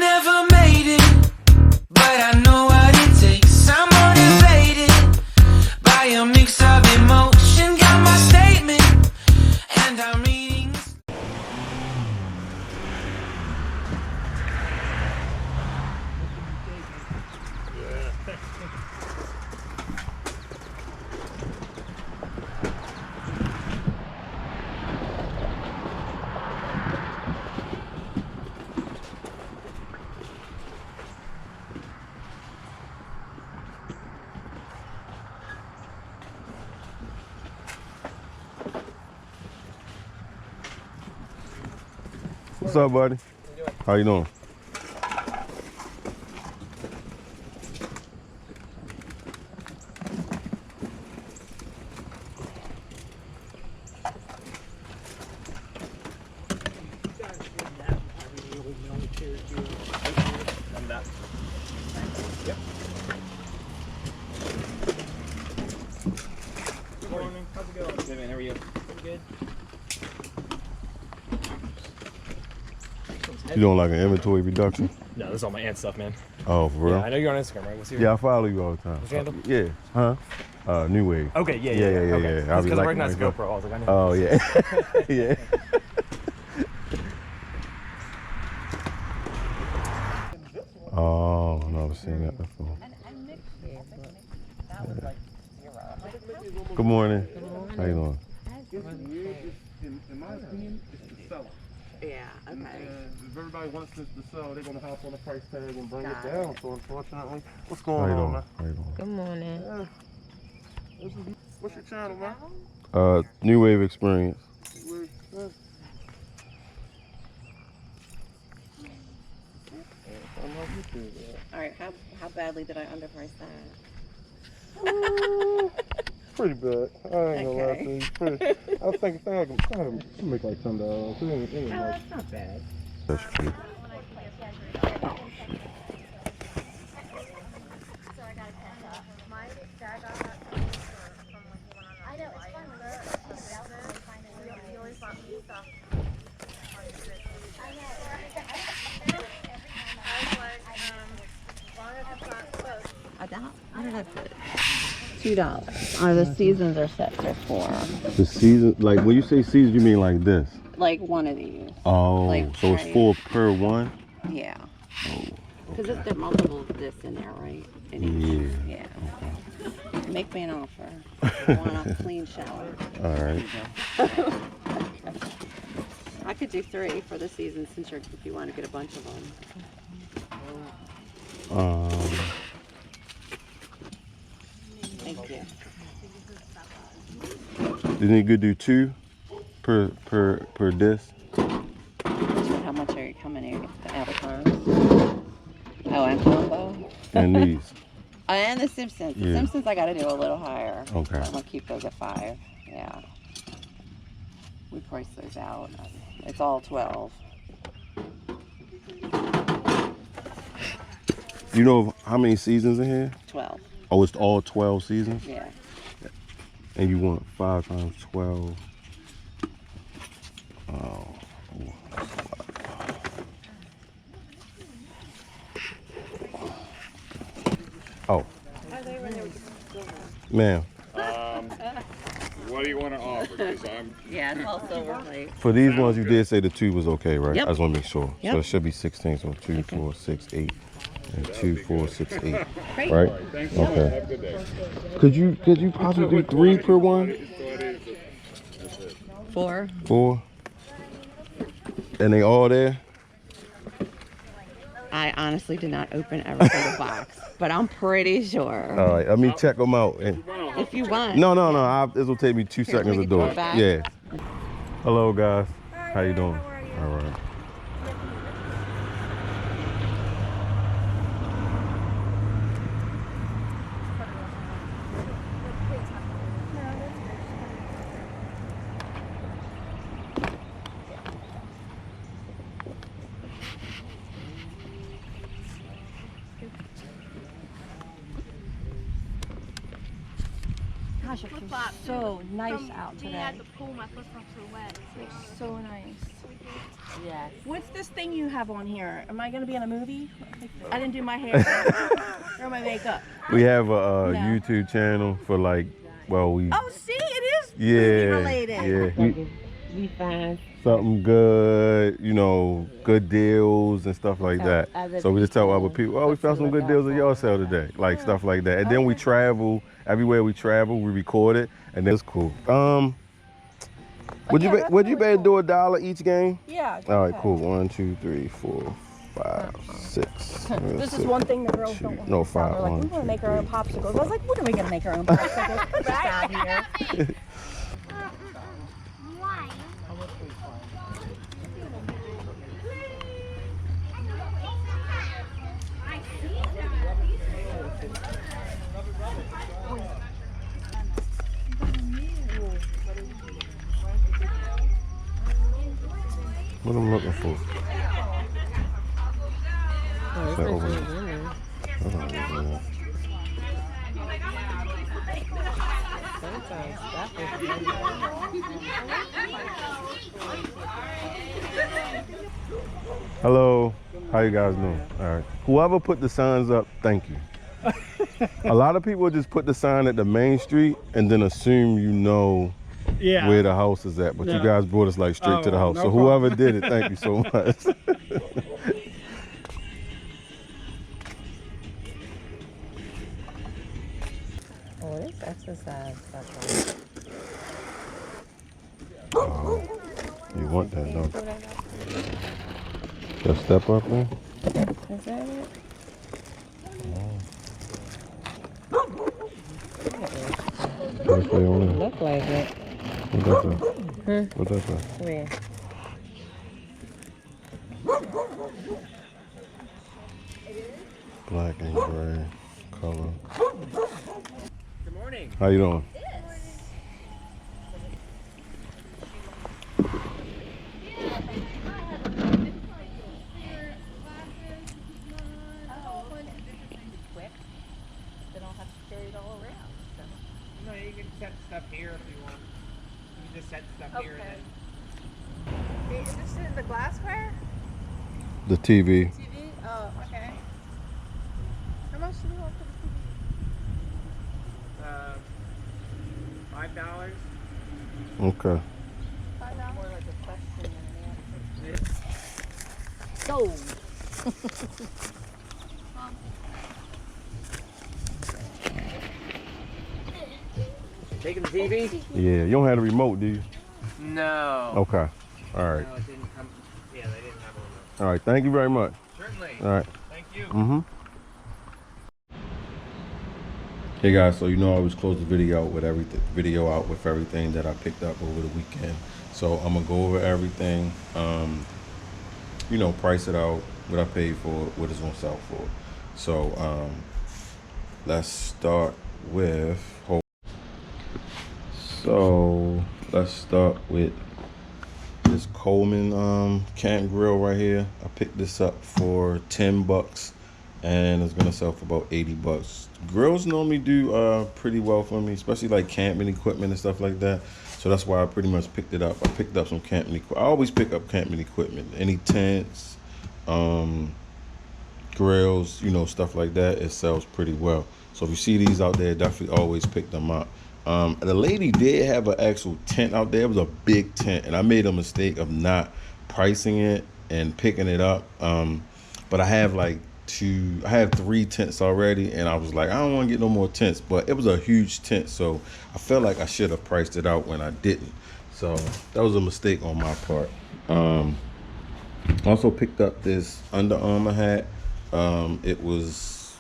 never made it, but I know what it takes. I'm motivated by a mix of emotion. Got my statement, and I'm reading. What's up, buddy? How you doing? Good morning. How's it going? Good, man. How are you? Pretty good. You doing like an inventory reduction? No, this is all my aunt stuff, man. Oh, for real? Yeah, I know you're on Instagram, right? What's your... Yeah, I follow you all the time. What's your handle? Yeah. Huh? New Wave. Okay, yeah. Okay. That's because I like recognize the GoPro. I was like, I know. Oh, yeah. Yeah. Oh, no, I've seen that before. Good morning. How you doing? In my opinion, it's the seller. Yeah, okay. And if everybody wants this to sell, they're gonna hop on the price tag and bring it down. So unfortunately, what's How going you on, doing? man? How you doing? Good morning. What's your channel, man? New Wave Experience. All right, how badly did I underprice that? Pretty bad. I ain't gonna lie Okay. to you. Pretty, I was thinking I can make like $10. It ain't much. That's not bad. That's true. What did I put? $2. The seasons are set for $4. The season, like when you say season, you mean like this? Like one of these. Oh, Like, so it's right. 4 per one? Yeah. Oh, Because there are multiple discs in there, right? Yeah. Make me an offer. I want a clean shower. all right. I could do 3 for the season since if you want to get a bunch of them. Thank you. Isn't it good to do 2 per disc? How much are you coming here? The avatars? Oh, and combo? And these? And the Simpsons. The Yeah. Simpsons I gotta do a little higher. Okay. I'm gonna keep those at 5. Yeah. We priced those out. It's all 12. You know how many seasons in here? 12. Oh, it's all 12 seasons? Yeah. And you want 5 times 12. Oh. Oh. Ma'am, What do you want to offer? Because I'm Yeah, it's all silver plate. for these ones you did say the 2 was okay, right? Yep. I just want to make sure. Yep. So it should be 16, so 2, 4, 6, 8. And 2, 4, 6, 8. Great. Right? thanks so much. Okay. Have a good day. Could you possibly do 3 per one? 4. 4? And they all there? I honestly did not open every single box, but I'm pretty sure. All right, let me check them out. And If you want. no, this will take me 2 Here, seconds let to me do go it. back. Yeah. Hello, guys. How you doing? All right. Gosh, it feels so nice out today. At the pool, my flip-flops were wet. It's so nice. Yes. What's this thing you have on here? Am I gonna be in a movie? I didn't do my hair or my makeup. We have a No. YouTube channel for like, well, we Oh, see, it is movie yeah, related. yeah, We find something good, you know, good deals and stuff like that. other So we just tell people other people, oh, we what found to some look good deals out at your for. sale today, like stuff like that. And then we travel everywhere we travel, we record it, and it's cool. Would you that's would you really better do $1 each game? Yeah. All right, okay. cool. 1, 2, 3, 4, 5, 6. This is one thing the girls don't want. No, to sell. 5. They're like, we 1, want to 2, make our own 3. popsicles. I was like, when are we gonna make our own popsicles? Put that out here. What I'm looking for? Is that over there? Hold on, over there. Hello, how you guys doing? All right. Whoever put the signs up, thank you. A lot of people just put the sign at the main street and then assume you know where the house is at, but you guys brought us like straight to the house. no So whoever did it, thank you so much. Oh, this exercise stuff. You want that, don't you? Just step up there. Is that it? That's what you want. Look like it. What that say? What that say? Where? Black and gray color. Good morning. How you doing? They don't have to carry it all around. No, you can set stuff here if you want. You can just set stuff here and then. Are you interested in the glassware? The TV. TV? Oh, okay. How much do you want for the TV? $5. Okay. $5? More like a question than an answer. Sold. Taking the TV? Yeah, you don't have the remote, do you? No. Okay. All right. No, it didn't come. Yeah, they didn't have a remote. All right. Thank you very much. Certainly. All right. Thank you. Mm-hmm. Hey guys, so you know I always close the video with everything that I picked up over the weekend. So I'm gonna go over everything. You know, price it out, what I paid for, what it's gonna sell for. So let's start with. So let's start with this Coleman camp grill right here. I picked this up for $10 and it's gonna sell for about $80. Grills normally do pretty well for me, especially like camping equipment and stuff like that. So that's why I pretty much picked it up. I picked up some camping equipment. I always pick up camping equipment, any tents, grills, you know, stuff like that. It sells pretty well. So if you see these out there, definitely always pick them up. The lady did have an actual tent out there. It was a big tent, and I made a mistake of not pricing it and picking it up. But I have I have 3 tents already, and I was like, I don't want to get no more tents. But it was a huge tent, so I felt like I should have priced it out when I didn't. So that was a mistake on my part. Also picked up this Under Armour hat. It was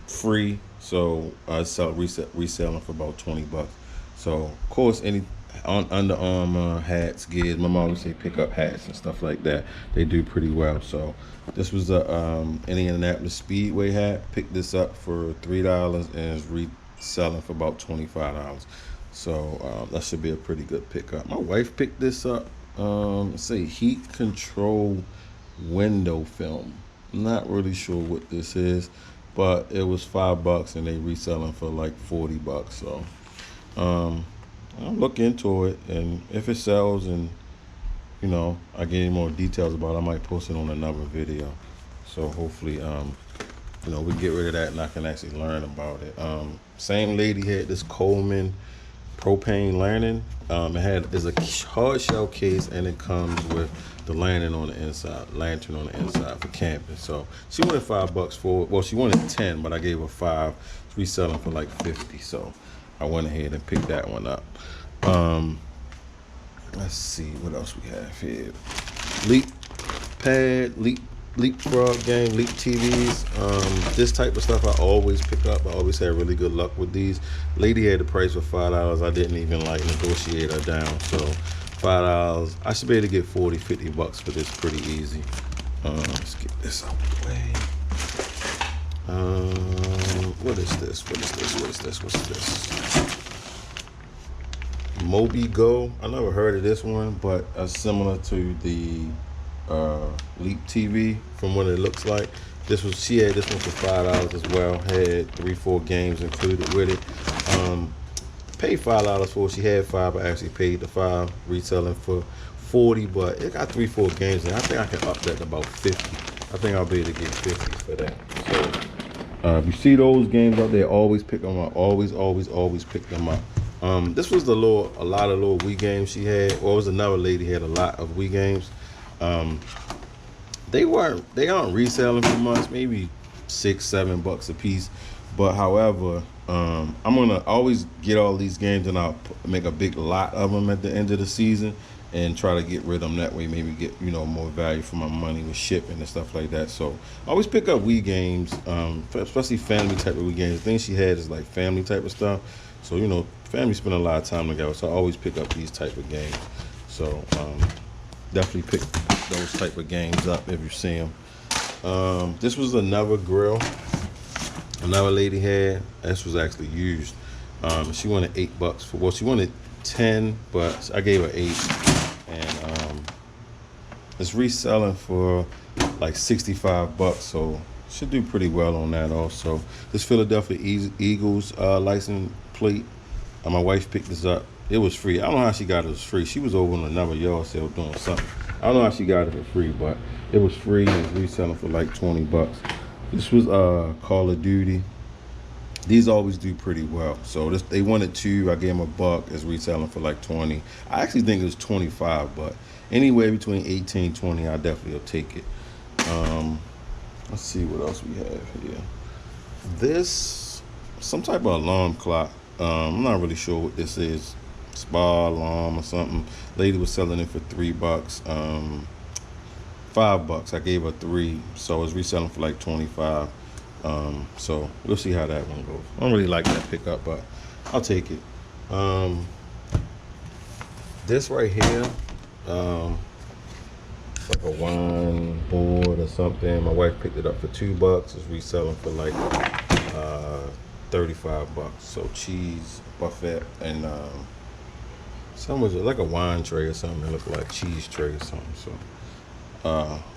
free. So I reselling for about $20. So of course, any Under Armour hats, gears, my mom always say pick up hats and stuff like that. They do pretty well. So this was a Indianapolis Speedway hat. Picked this up for $3 and is reselling for about $25. So that should be a pretty good pickup. My wife picked this up. Let's say heat control window film. I'm not really sure what this is, but it was $5 and they reselling for like $40. So I'll look into it, and if it sells and you know, I get any more details about it, I might post it on another video. So hopefully, you know, we can get rid of that and I can actually learn about it. Same lady had this Coleman propane lantern. It's a hard shell case, and it comes with the lantern on the inside for camping. So she wanted $5 for it. Well, she wanted 10, but I gave her 5. It's reselling for like 50. So I went ahead and picked that one up. Let's see what else we have here. Leap pad, Leapfrog game, Leap TVs. This type of stuff I always pick up. I always have really good luck with these. Lady had the price for $5. I didn't even like negotiate her down. So $5. I should be able to get 40, 50 bucks for this pretty easy. Let's get this out of the way. What is this? What's this? Mobi Go. I never heard of this one, but similar to the Leap TV from what it looks like. She had this one for $5 as well. Had 3-4 games included with it. Paid $5 for it. She had 5. I actually paid the 5, retailing for 40, but it got 3-4 games, and I think I can up that to about 50. I think I'll be able to get 50 for that. So if you see those games out there, always pick them up. Always pick them up. This was a lot of little Wii games she had. Well, it was another lady had a lot of Wii games. They aren't reselling for much, maybe $6-7 a piece. But however, I'm gonna always get all these games and I'll make a big lot of them at the end of the season and try to get rid of them that way. Maybe get, you know, more value for my money with shipping and stuff like that. So I always pick up Wii games, especially family type of Wii games. The thing she had is like family type of stuff. So, you know, family spend a lot of time together. So I always pick up these type of games. So definitely pick those type of games up if you see them. This was another grill another lady had. This was actually used. She wanted $8 for, well, she wanted 10, but I gave her 8, and it's reselling for like $65, so should do pretty well on that. Also, this Philadelphia Eagles license plate, my wife picked this up. It was free. I don't know how she got it. It was free. She was over on another yard sale doing something. I don't know how she got it for free, but it was free and it's reselling for like $20. This was Call of Duty. These always do pretty well. So this, they wanted 2. I gave them $1. It's reselling for like 20. I actually think it was 25, but anywhere between 18 and 20, I definitely will take it. Let's see what else we have here. This, some type of alarm clock. I'm not really sure what this is. Spa alarm or something. Lady was selling it for $3. $5. I gave her 3, so it's reselling for like 25. So we'll see how that one goes. I don't really like that pickup, but I'll take it. This right here, like a wine board or something. My wife picked it up for $2. It's reselling for like $35. So cheese buffet and some was like a wine tray or something. It looked like cheese tray or something. So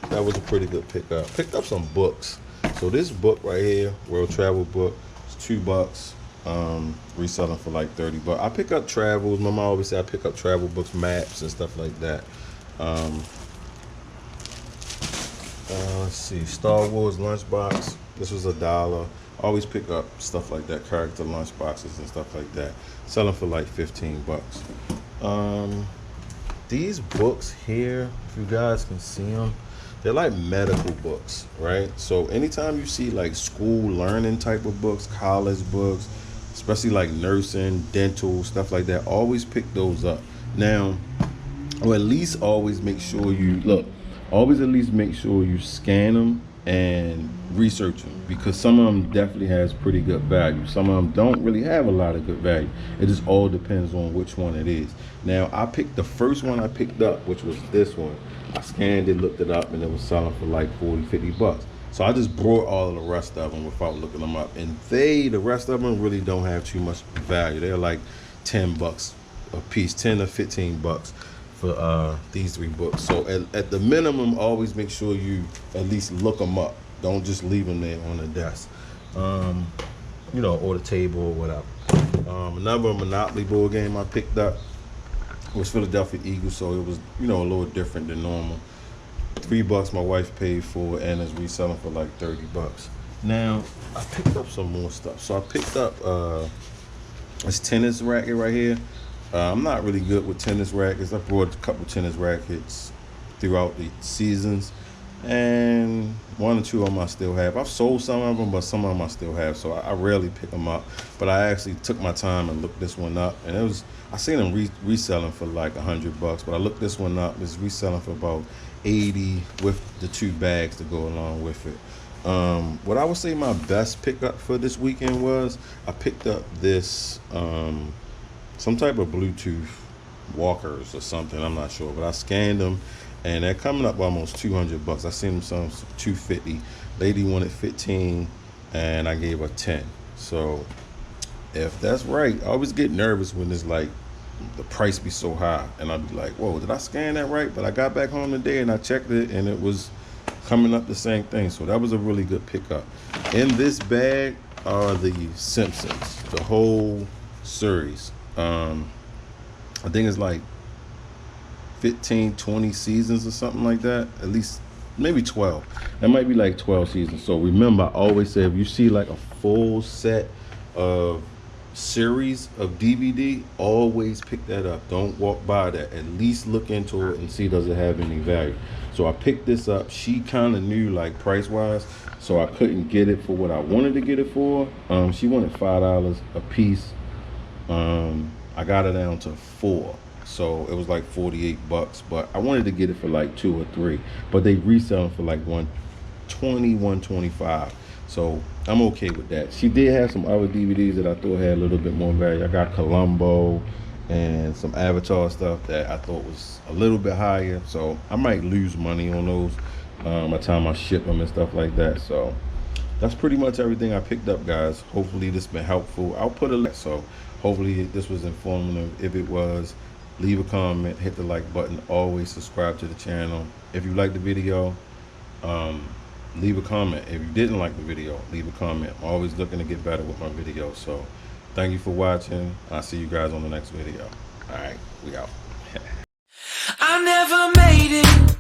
that was a pretty good pickup. Picked up some books. So this book right here, World Travel Book, it's $2. Reselling for like $30. I pick up travels. My mom always said I pick up travel books, maps, and stuff like that. Let's see, Star Wars lunchbox. This was $1. Always pick up stuff like that, character lunchboxes and stuff like that. Selling for like $15. These books here, if you guys can see them, they're like medical books, right? So anytime you see like school learning type of books, college books, especially like nursing, dental, stuff like that, always pick those up. Now, or at least always make sure you look, always at least make sure you scan them and research them, because some of them definitely has pretty good value. Some of them don't really have a lot of good value. It just all depends on which one it is. Now, I picked the first one I picked up, which was this one. I scanned it, looked it up, and it was selling for like $40-50. So I just brought all of the rest of them without looking them up, and the rest of them really don't have too much value. They're like $10 a piece, 10 or 15 bucks for these 3 books. So at the minimum, always make sure you at least look them up. Don't just leave them there on the desk, you know, or the table or whatever. Another Monopoly board game I picked up. It was Philadelphia Eagles, so it was, you know, a little different than normal. $3 my wife paid for, and it's reselling for like $30. Now I picked up some more stuff. So I picked up this tennis racket right here. I'm not really good with tennis rackets. I brought a couple tennis rackets throughout the seasons, and 1 or 2 of them I still have. I've sold some of them, but some of them I still have, so I rarely pick them up. But I actually took my time and looked this one up, and it was, I seen them reselling for like $100, but I looked this one up. It's reselling for about $80 with the 2 bags to go along with it. What I would say my best pickup for this weekend was I picked up this some type of Bluetooth walkers or something. I'm not sure, but I scanned them, and they're coming up almost $200. I seen them some $250. Lady wanted 15, and I gave her 10. So if that's right, I always get nervous when it's like the price be so high, and I'd be like, whoa, did I scan that right? But I got back home today and I checked it, and it was coming up the same thing. So that was a really good pickup. In this bag are the Simpsons, the whole series. I think it's like 15, 20 seasons or something like that. At least maybe 12. That might be like 12 seasons. So remember, I always say if you see like a full set of series of DVD, always pick that up. Don't walk by that. At least look into it and see, does it have any value. So I picked this up. She kind of knew like price wise, so I couldn't get it for what I wanted to get it for. She wanted $5 a piece. I got it down to 4, so it was like $48, but I wanted to get it for like 2 or 3, but they reselling for like $120, $125. So I'm okay with that. She did have some other DVDs that I thought had a little bit more value. I got Columbo and some Avatar stuff that I thought was a little bit higher, so I might lose money on those by the time I ship them and stuff like that. So that's pretty much everything I picked up, guys. Hopefully this been helpful. I'll put a link, so hopefully this was informative. If it was, leave a comment, hit the like button, always subscribe to the channel. If you liked the video, leave a comment. If you didn't like the video, leave a comment. I'm always looking to get better with my videos. So thank you for watching. I'll see you guys on the next video. All right, we out. I never made it